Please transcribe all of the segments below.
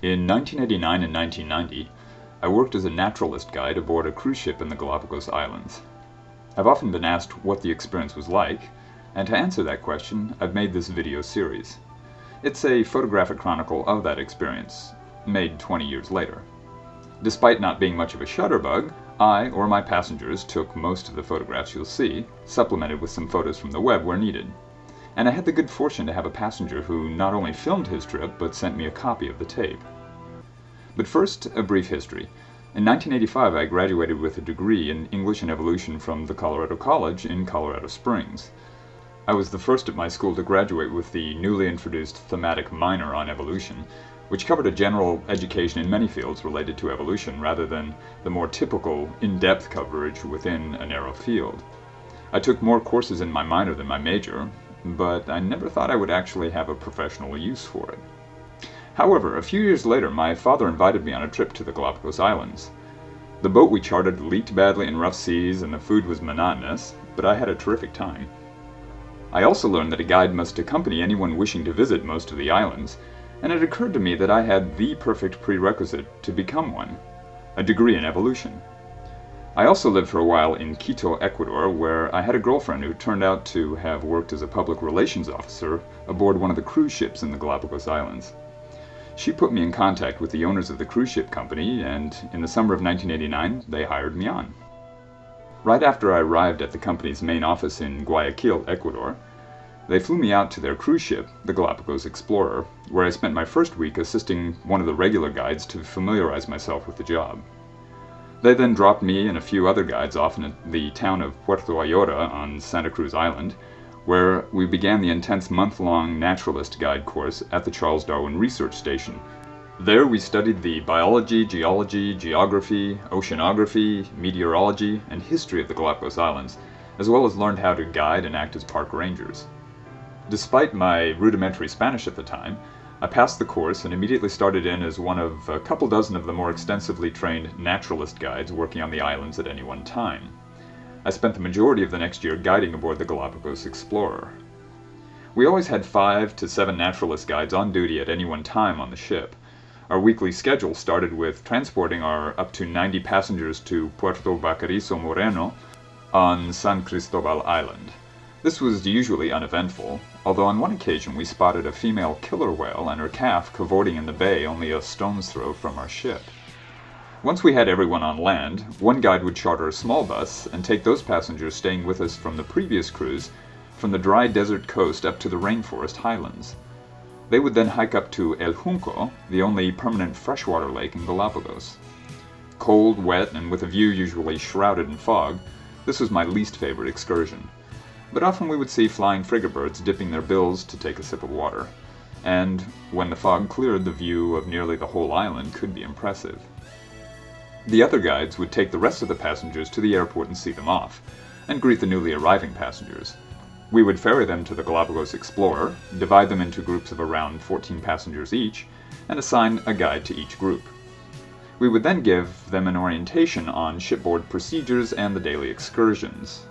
In 1989 and 1990, I worked as a naturalist guide aboard a cruise ship in the Galapagos Islands. I've often been asked what the experience was like, and to answer that question, I've made this video series. It's a photographic chronicle of that experience, made 20 years later. Despite not being much of a shutterbug, I or my passengers took most of the photographs you'll see, supplemented with some photos from the web where needed. And I had the good fortune to have a passenger who not only filmed his trip, but sent me a copy of the tape. But first, a brief history. In 1985, I graduated with a degree in English and Evolution from the Colorado College in Colorado Springs. I was the first at my school to graduate with the newly introduced thematic minor on evolution, which covered a general education in many fields related to evolution rather than the more typical in-depth coverage within a narrow field. I took more courses in my minor than my major, but I never thought I would actually have a professional use for it. However, a few years later, my father invited me on a trip to the Galapagos Islands. The boat we chartered leaked badly in rough seas and the food was monotonous, but I had a terrific time. I also learned that a guide must accompany anyone wishing to visit most of the islands, and it occurred to me that I had the perfect prerequisite to become one: a degree in evolution. I also lived for a while in Quito, Ecuador, where I had a girlfriend who turned out to have worked as a public relations officer aboard one of the cruise ships in the Galapagos Islands. She put me in contact with the owners of the cruise ship company, and in the summer of 1989, they hired me on. Right after I arrived at the company's main office in Guayaquil, Ecuador, they flew me out to their cruise ship, the Galapagos Explorer, where I spent my first week assisting one of the regular guides to familiarize myself with the job. They then dropped me and a few other guides off in the town of Puerto Ayora on Santa Cruz Island, where we began the intense month-long naturalist guide course at the Charles Darwin Research Station. There we studied the biology, geology, geography, oceanography, meteorology, and history of the Galapagos Islands, as well as learned how to guide and act as park rangers. Despite my rudimentary Spanish at the time, I passed the course and immediately started in as one of a couple dozen of the more extensively trained naturalist guides working on the islands at any one time. I spent the majority of the next year guiding aboard the Galapagos Explorer. We always had 5 to 7 naturalist guides on duty at any one time on the ship. Our weekly schedule started with transporting our up to 90 passengers to Puerto Vaquerizo Moreno on San Cristobal Island. This was usually uneventful, although on one occasion we spotted a female killer whale and her calf cavorting in the bay only a stone's throw from our ship. Once we had everyone on land, one guide would charter a small bus and take those passengers staying with us from the previous cruise from the dry desert coast up to the rainforest highlands. They would then hike up to El Junco, the only permanent freshwater lake in Galapagos. Cold, wet, and with a view usually shrouded in fog, this was my least favorite excursion. But often we would see flying frigate birds dipping their bills to take a sip of water, and when the fog cleared, the view of nearly the whole island could be impressive. The other guides would take the rest of the passengers to the airport and see them off, and greet the newly arriving passengers. We would ferry them to the Galapagos Explorer, divide them into groups of around 14 passengers each, and assign a guide to each group. We would then give them an orientation on shipboard procedures and the daily excursions.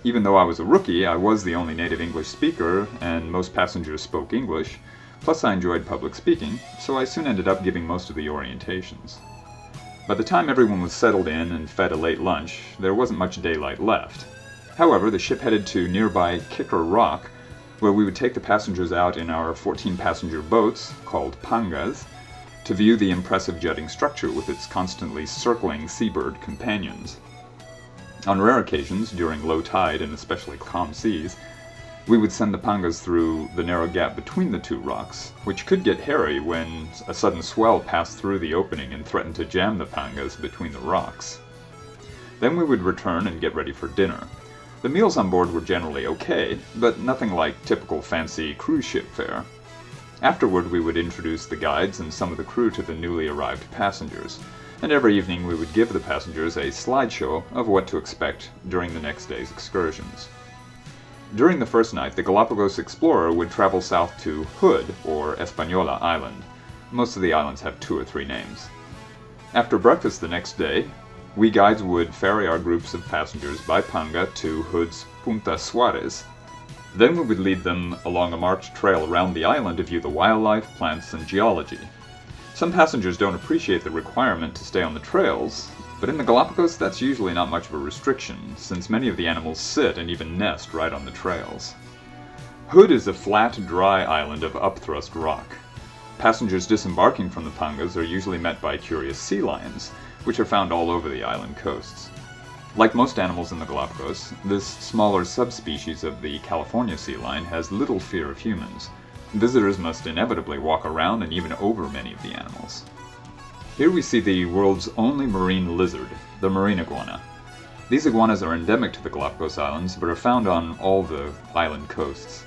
Even though I was a rookie, I was the only native English speaker, and most passengers spoke English, plus I enjoyed public speaking, so I soon ended up giving most of the orientations. By the time everyone was settled in and fed a late lunch, there wasn't much daylight left. However, the ship headed to nearby Kicker Rock, where we would take the passengers out in our 14-passenger boats, called pangas, to view the impressive jutting structure with its constantly circling seabird companions. On rare occasions, during low tide and especially calm seas, we would send the pangas through the narrow gap between the two rocks, which could get hairy when a sudden swell passed through the opening and threatened to jam the pangas between the rocks. Then we would return and get ready for dinner. The meals on board were generally okay, but nothing like typical fancy cruise ship fare. Afterward, we would introduce the guides and some of the crew to the newly arrived passengers, and every evening we would give the passengers a slideshow of what to expect during the next day's excursions. During the first night, the Galapagos Explorer would travel south to Hood, or Española Island. Most of the islands have 2 or 3 names. After breakfast the next day, we guides would ferry our groups of passengers by panga to Hood's Punta Suarez. Then we would lead them along a marked trail around the island to view the wildlife, plants, and geology. Some passengers don't appreciate the requirement to stay on the trails, but in the Galapagos that's usually not much of a restriction, since many of the animals sit and even nest right on the trails. Hood is a flat, dry island of upthrust rock. Passengers disembarking from the pangas are usually met by curious sea lions, which are found all over the island coasts. Like most animals in the Galapagos, this smaller subspecies of the California sea lion has little fear of humans. Visitors must inevitably walk around and even over many of the animals. Here we see the world's only marine lizard, the marine iguana. These iguanas are endemic to the Galapagos Islands, but are found on all the island coasts.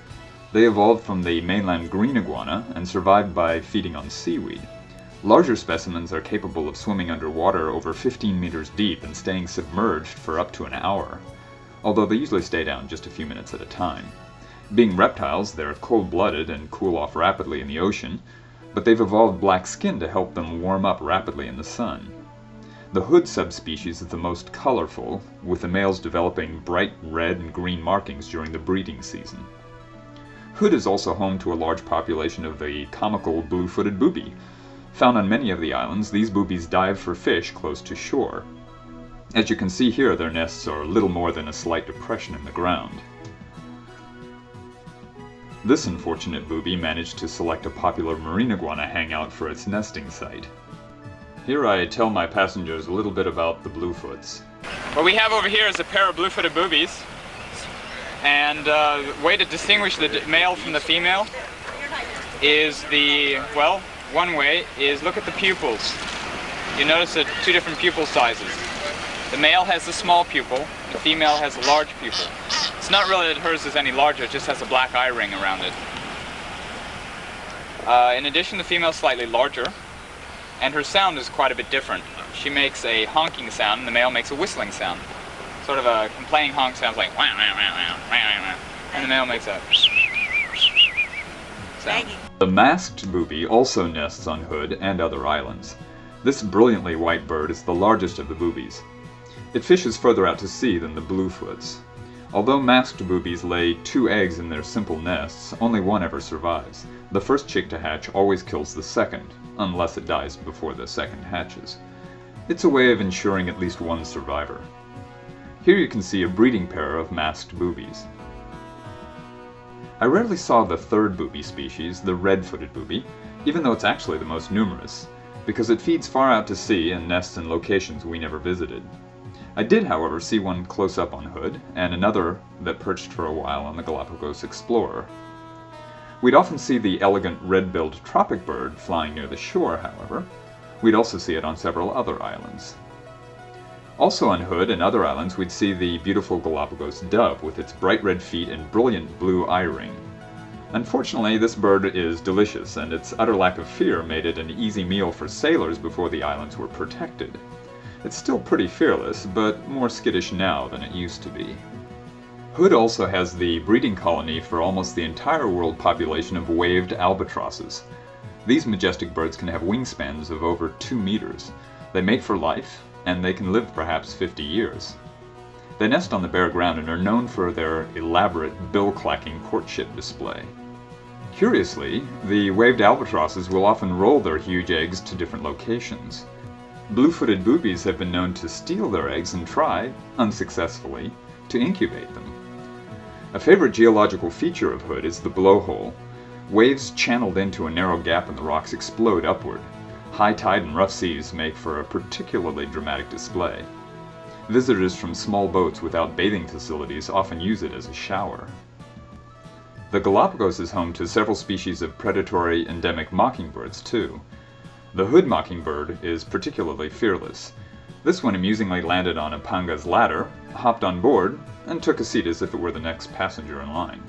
They evolved from the mainland green iguana and survived by feeding on seaweed. Larger specimens are capable of swimming underwater over 15 meters deep and staying submerged for up to an hour, although they usually stay down just a few minutes at a time. Being reptiles, they're cold-blooded and cool off rapidly in the ocean, but they've evolved black skin to help them warm up rapidly in the sun. The hood subspecies is the most colorful, with the males developing bright red and green markings during the breeding season. Hood is also home to a large population of the comical blue-footed booby. Found on many of the islands, these boobies dive for fish close to shore. As you can see here, their nests are little more than a slight depression in the ground. This unfortunate booby managed to select a popular marine iguana hangout for its nesting site. Here I tell my passengers a little bit about the bluefoots. What we have over here is a pair of blue-footed boobies, and the way to distinguish the male from the female is one way is look at the pupils. You notice the two different pupil sizes. The male has a small pupil, the female has a large pupil. It's not really that hers is any larger, it just has a black eye ring around it. In addition, the female is slightly larger, and her sound is quite a bit different. She makes a honking sound, and the male makes a whistling sound. Sort of a complaining honk sounds like wah, wah, wah, wah, wah, wah, and the male makes a sound. The masked booby also nests on Hood and other islands. This brilliantly white bird is the largest of the boobies. It fishes further out to sea than the bluefoots. Although masked boobies lay 2 eggs in their simple nests, only one ever survives. The first chick to hatch always kills the second, unless it dies before the second hatches. It's a way of ensuring at least one survivor. Here you can see a breeding pair of masked boobies. I rarely saw the third booby species, the red-footed booby, even though it's actually the most numerous, because it feeds far out to sea and nests in locations we never visited. I did, however, see one close up on Hood, and another that perched for a while on the Galapagos Explorer. We'd often see the elegant red-billed tropic bird flying near the shore, however. We'd also see it on several other islands. Also on Hood and other islands, we'd see the beautiful Galapagos dove with its bright red feet and brilliant blue eye ring. Unfortunately, this bird is delicious, and its utter lack of fear made it an easy meal for sailors before the islands were protected. It's still pretty fearless, but more skittish now than it used to be. Hood also has the breeding colony for almost the entire world population of waved albatrosses. These majestic birds can have wingspans of over 2 meters. They mate for life, and they can live perhaps 50 years. They nest on the bare ground and are known for their elaborate bill-clacking courtship display. Curiously, the waved albatrosses will often roll their huge eggs to different locations. Blue-footed boobies have been known to steal their eggs and try, unsuccessfully, to incubate them. A favorite geological feature of Hood is the blowhole. Waves channeled into a narrow gap in the rocks explode upward. High tide and rough seas make for a particularly dramatic display. Visitors from small boats without bathing facilities often use it as a shower. The Galapagos is home to several species of predatory endemic mockingbirds, too. The Hood mockingbird is particularly fearless. This one amusingly landed on a panga's ladder, hopped on board, and took a seat as if it were the next passenger in line.